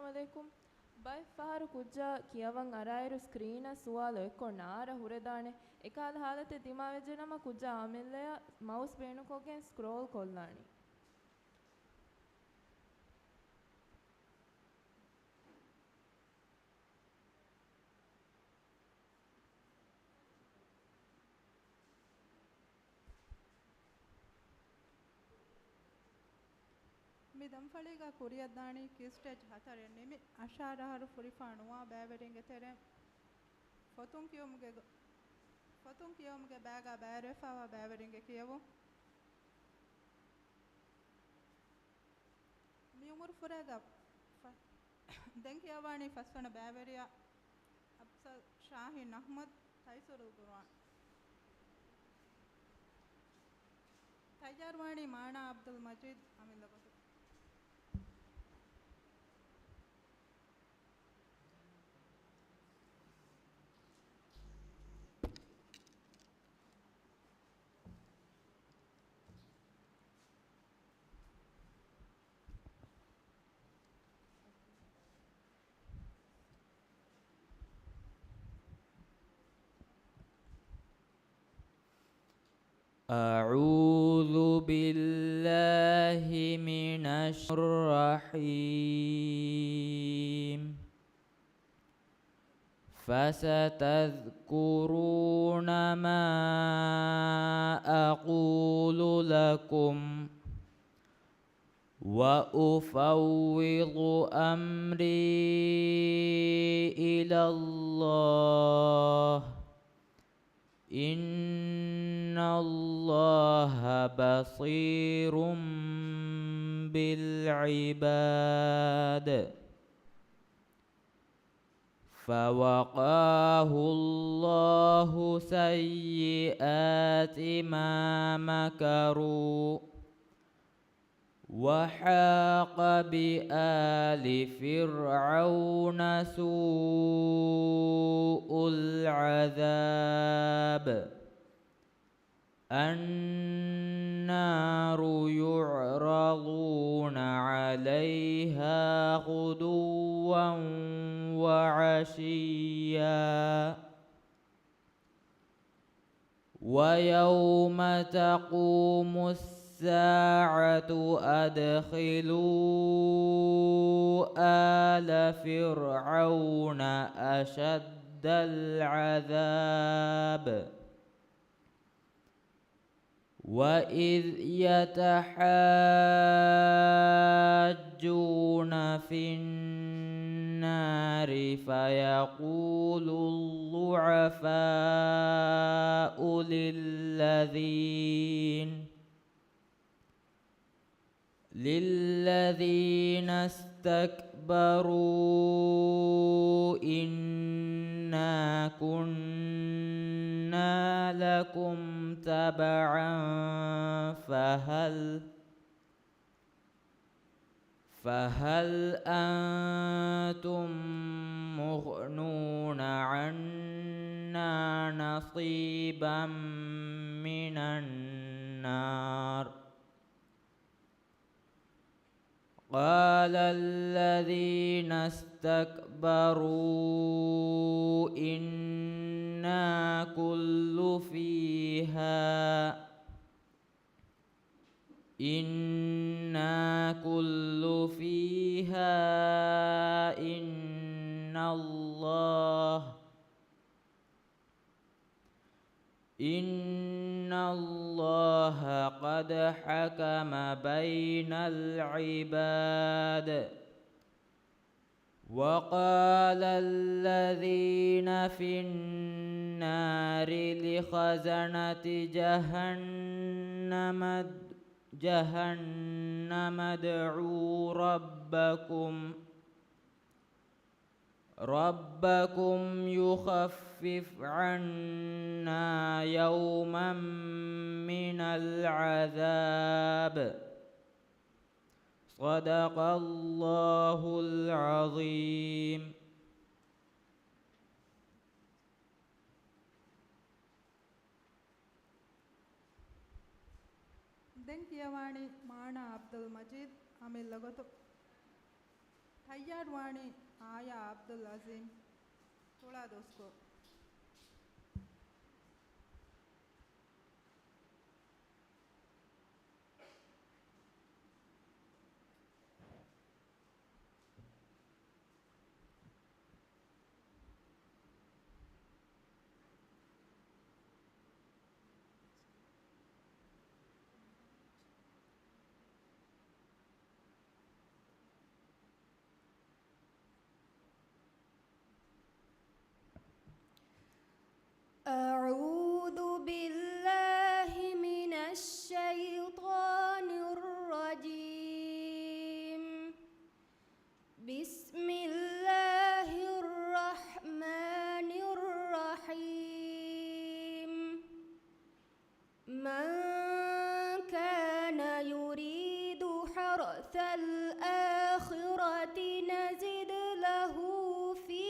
ಅಲೈಕುಂ ಬೈ ಫಹರು ಕುಜ್ಜ ಕಿಯವಂ ಅರಾಯರು ಸ್ಕ್ರೀನ ಸುವಾಲು ಎಕ್ಕೊ ನಾರ ಹುರೆದಾಣೆ ಎಕಾಲ ಹಾಲತೆ ದಿಮಾವೆಜೆ ನಮ ಕುಜ್ಜ ಆಮಿಲ್ಲೆಯ ಮೌಸ್ ಬೇಣುಕೋಗೆ ಸ್ಕ್ರೋಲ್ ಕೊಲ್ಲಾಣಿ ಮಿದಂಫಳಿಗ ಕುರಿಯದ್ದಾಣಿ ಕಿಸ್ಟೆಜ್ ಹತರೆ ನಿಮಿ ಅಶಾರಹರು ಫುರಿಫಾಣುವಾ ಬ್ಯಾವೆರಿಂಗೆ ತೆರೆ ಫೊತುಂ ಕಿಯೋಮುಗೆ ಬ್ಯಾಗ ಬ್ಯಾರೆಫಾವಾ ಬ್ಯಾವೆರಿಂಗೆ ಕಿಯವು ಮಿಯುಮುರು ಫುರೆಗ ದೆಂ ಕಿಯವಾಣಿ ಫಸ್ವಣ ಬ್ಯಾವೆರಿಯ ಅಫ್ಸಲ್ ಶಾಹಿನ್ ಅಹ್ಮದ್ ತೈಸುರುಲ್ ಕುರ್ಆನ್ ತಯ್ಯಾರ್ವಾಣಿ ಮಾಣಾ ಅಬ್ದುಲ್ ಮಜೀದ್ ಅಮಿಲ್ಲಗತು أعوذ بالله من الرحيم فستذكرون ما أقول لكم وأفوض أمري إلى الله إن الله بصير بالعباد فوقاه الله سيئات ما مكروا وحاق بآل فرعون سوء العذاب النار يعرضون عليها غدوا وعشيا ويوم تقوم الساعة أدخلوا آل فرعون أشد العذاب وإذ يتحاجون في النار فيقول الضعفاء للذين استكبروا إنا كنا لكم تبعا فهل أنتم مغنون عنا نصيبا من النار قال الذين استكبروا إنا كل فيها إن الله قد حكم بين العباد وقال الذين في النار لخزنة جهنم ادعوا ربكم يخفف عنا يوما من العذاب صدق الله العظيم ದೆಂ ಕಿಯವಾಣಿ ಮಾಣಾ ಅಬ್ದುಲ್ ಮಜೀದ್ ಆಮಿಲ್ಲಗತು तैयार वाणी आया अब्दुल अजीम थोड़ा दोस्तों أعوذ بالله من الشيطان الرجيم بسم الله الرحمن الرحيم من كان يريد حرث الآخرة نزد له في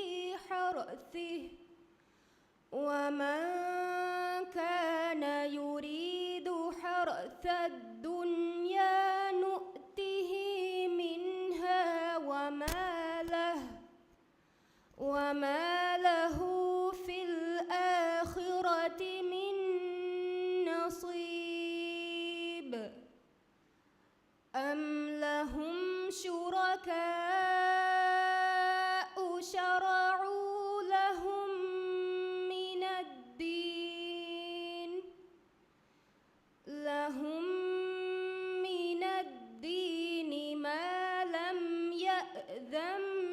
حرثه ومن كان يريد حرث الدنيا نؤته منها وما له في الآخرة من نصيب أم لهم شركاء شرعوا لهم من الدين ما لم يأذن